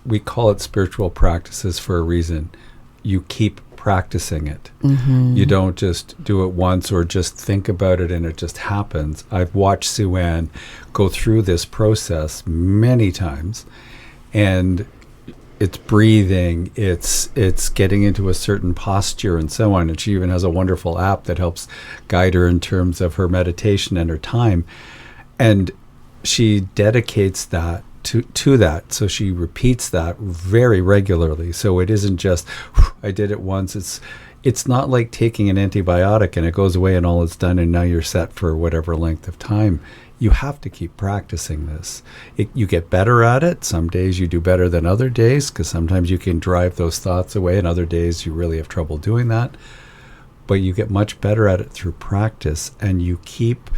we call it spiritual practices for a reason. You keep practicing it. You don't just do it once or just think about it and it just happens. I've watched Sue-Ann go through this process many times, and it's breathing, it's getting into a certain posture and so on. And she even has a wonderful app that helps guide her in terms of her meditation and her time. And she dedicates that to that. So she repeats that very regularly. So it isn't just, I did it once. It's not like taking an antibiotic and it goes away and all is done and now you're set for whatever length of time. You have to keep practicing this. You get better at it. Some days you do better than other days, because sometimes you can drive those thoughts away and other days you really have trouble doing that. But you get much better at it through practice, and you keep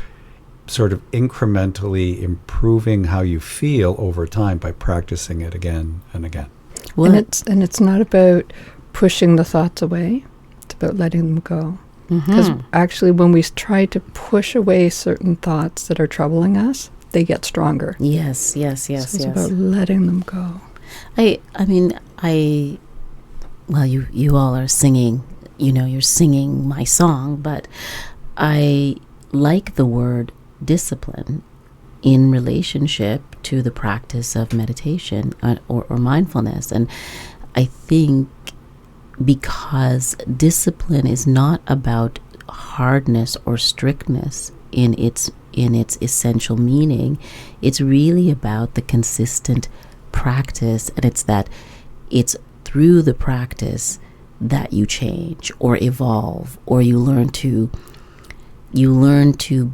sort of incrementally improving how you feel over time by practicing it again and again. And it's not about pushing the thoughts away. It's about letting them go. Because actually when we try to push away certain thoughts that are troubling us, they get stronger. Yes. So it's about letting them go. Well, you all are singing, you're singing my song, but I like the word discipline in relationship to the practice of meditation or mindfulness. And I think because discipline is not about hardness or strictness in its essential meaning, it's really about the consistent practice, and it's through the practice that you change or evolve, or you learn to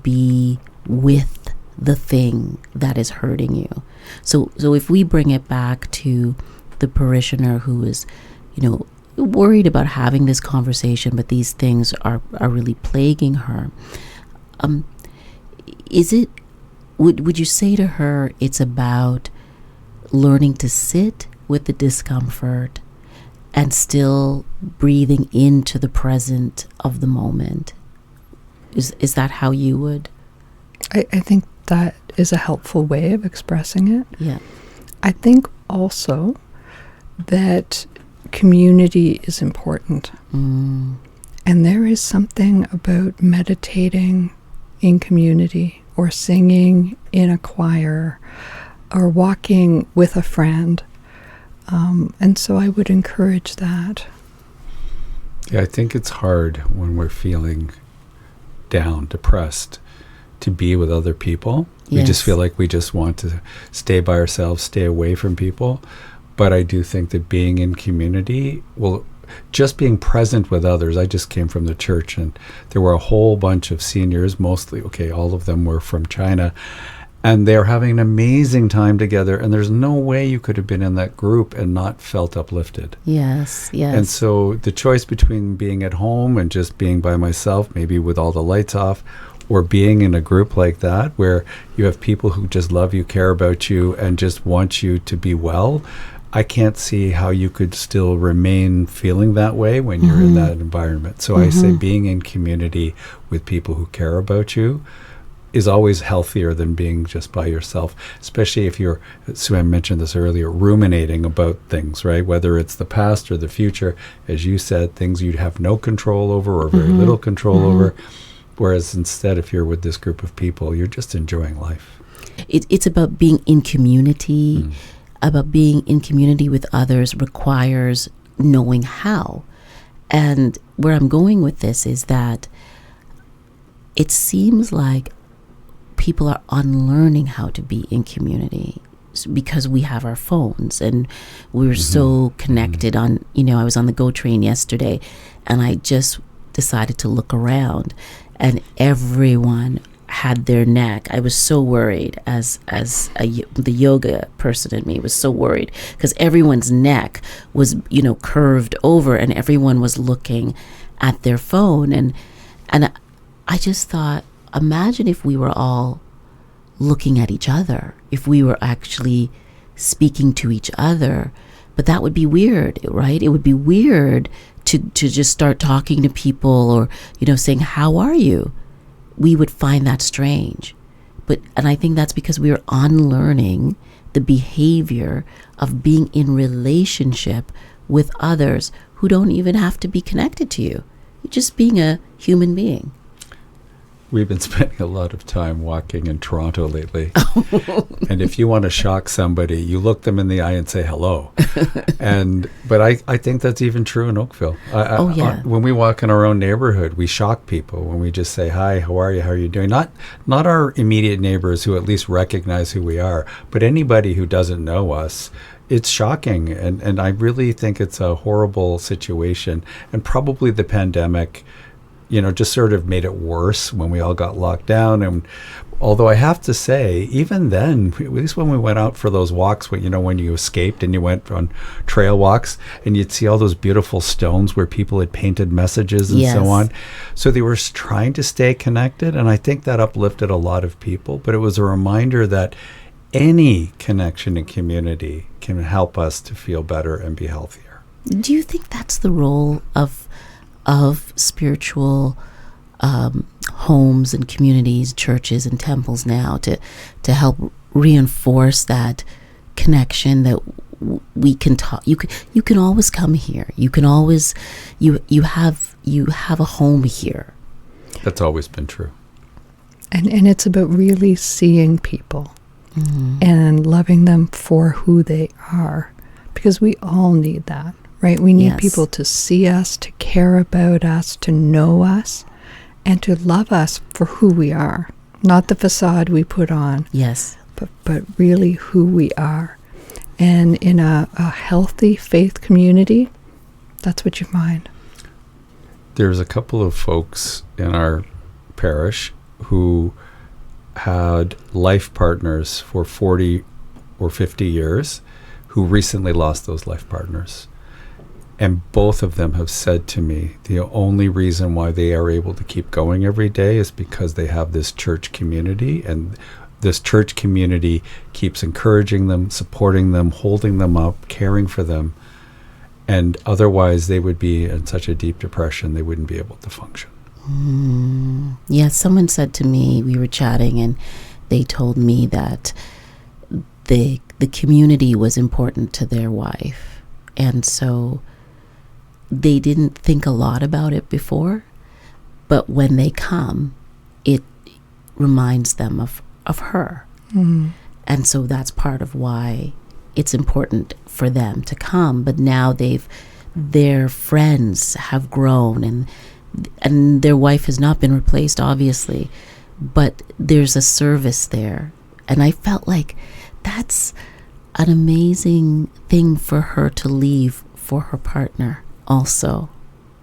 be with the thing that is hurting you. So if we bring it back to the parishioner who is, worried about having this conversation, but these things are really plaguing her, would you say to her it's about learning to sit with the discomfort and still breathing into the present of the moment? Is that how you would? I think that is a helpful way of expressing it. Yeah. I think also that community is important. And there is something about meditating in community, or singing in a choir, or walking with a friend. And so I would encourage that. Yeah, I think it's hard when we're feeling down, depressed, to be with other people. Yes. We just feel like we just want to stay by ourselves, stay away from people. But I do think that being in community, just being present with others. I just came from the church, and there were a whole bunch of seniors, mostly, all of them were from China, and they're having an amazing time together, and there's no way you could have been in that group and not felt uplifted. Yes. And so the choice between being at home and just being by myself, maybe with all the lights off, or being in a group like that where you have people who just love you, care about you, and just want you to be well, I can't see how you could still remain feeling that way when you're in that environment. So I say being in community with people who care about you is always healthier than being just by yourself, especially if you're, Sue-Ann mentioned this earlier, ruminating about things, right? Whether it's the past or the future, as you said, things you'd have no control over or very little control over. Whereas instead, if you're with this group of people, you're just enjoying life. It's about being in community. About being in community with others requires knowing how. And where I'm going with this is that it seems like people are unlearning how to be in community because we have our phones and we're so connected on, I was on the GO train yesterday and I just decided to look around and everyone had their neck. I was so worried the yoga person in me was so worried because everyone's neck was, curved over and everyone was looking at their phone. And I just thought, imagine if we were all looking at each other, if we were actually speaking to each other. But that would be weird, right? It would be weird to just start talking to people or, saying, how are you? We would find that strange. And I think that's because we are unlearning the behavior of being in relationship with others who don't even have to be connected to you. You're just being a human being. We've been spending a lot of time walking in Toronto lately. And if you want to shock somebody, you look them in the eye and say hello. But I think that's even true in Oakville. When we walk in our own neighborhood, we shock people when we just say, hi, how are you? How are you doing? Not our immediate neighbors who at least recognize who we are, but anybody who doesn't know us. It's shocking. And I really think it's a horrible situation. And probably the pandemic just sort of made it worse when we all got locked down. And although I have to say, even then, at least when we went out for those walks, when you escaped and you went on trail walks and you'd see all those beautiful stones where people had painted messages and so on. So they were trying to stay connected. And I think that uplifted a lot of people. But it was a reminder that any connection and community can help us to feel better and be healthier. Do you think that's the role of spiritual homes and communities, churches and temples now, to help reinforce that connection that we can talk? You can always come here. You can always you have a home here. That's always been true. And it's about really seeing people and loving them for who they are, because we all need that. Right? We need people to see us, to care about us, to know us, and to love us for who we are. Not the facade we put on. Yes. But really who we are. And in a healthy faith community, that's what you find. There's a couple of folks in our parish who had life partners for 40 or 50 years who recently lost those life partners. And both of them have said to me the only reason why they are able to keep going every day is because they have this church community, and this church community keeps encouraging them, supporting them, holding them up, caring for them. And otherwise they would be in such a deep depression they wouldn't be able to function. Yeah, someone said to me, we were chatting, and they told me that the community was important to their wife. And so they didn't think a lot about it before, but when they come, it reminds them of her. And so that's part of why it's important for them to come. But now their friends have grown, and their wife has not been replaced, obviously, but there's a service there. And I felt like that's an amazing thing for her to leave for her partner also,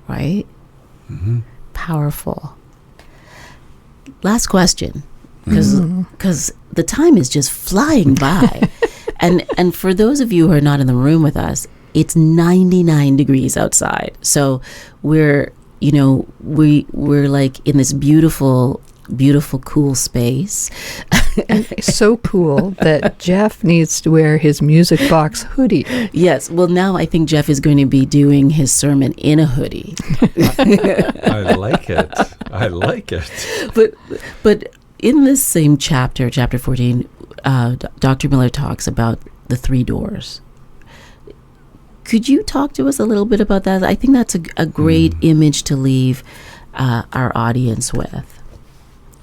right? Powerful. Last question, because the time is just flying by. and for those of you who are not in the room with us, it's 99 degrees outside. So we're like in this beautiful cool space. And so cool that Jeff needs to wear his music box hoodie. Yes. Well, now I think Jeff is going to be doing his sermon in a hoodie. I like it. But in this same chapter 14, Dr. Miller talks about the 3 doors. Could you talk to us a little bit about that? I think that's a great image to leave our audience with.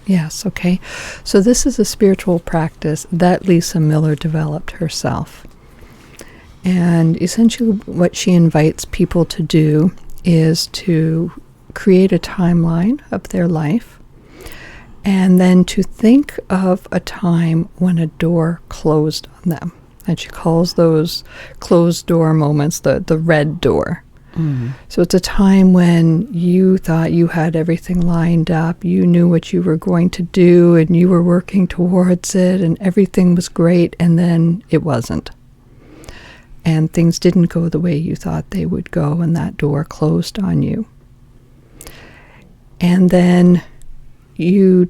Yes, okay. So this is a spiritual practice that Lisa Miller developed herself. And essentially what she invites people to do is to create a timeline of their life, and then to think of a time when a door closed on them. And she calls those closed door moments the red door. So it's a time when you thought you had everything lined up, you knew what you were going to do, and you were working towards it, and everything was great, and then it wasn't. And things didn't go the way you thought they would go, and that door closed on you. And then you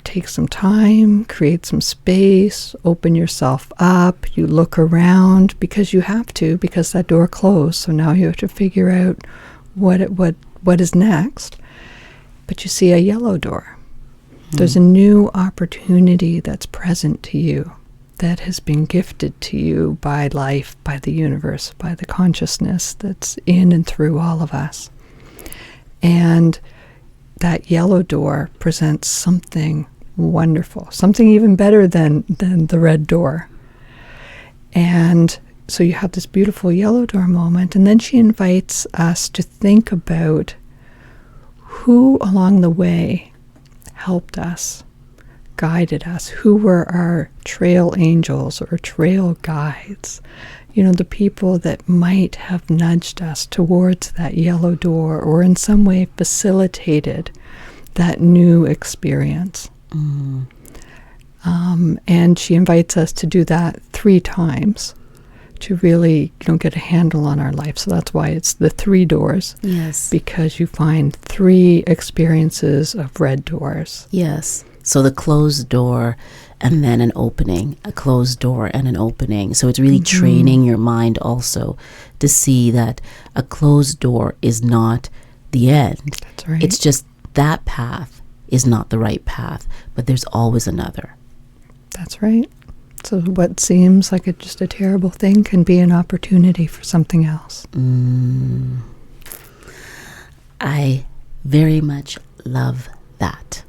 take some time, create some space, open yourself up, you look around because you have to, because that door closed. So now you have to figure out what is next. But you see a yellow door. There's a new opportunity that's present to you. that has been gifted to you by life, by the universe, by the consciousness that's in and through all of us. And that yellow door presents something wonderful, something even better than the red door. And so you have this beautiful yellow door moment, and then she invites us to think about who along the way helped us, guided us, who were our trail angels or trail guides, the people that might have nudged us towards that yellow door or in some way facilitated that new experience. And she invites us to do that 3 times to really get a handle on our life. So that's why it's the 3 doors. Yes. Because you find 3 experiences of red doors. Yes. So the closed door and then an opening, a closed door and an opening. So it's really training your mind also to see that a closed door is not the end. That's right. It's just that path is not the right path, but there's always another. That's right. So what seems like just a terrible thing can be an opportunity for something else. I very much love that.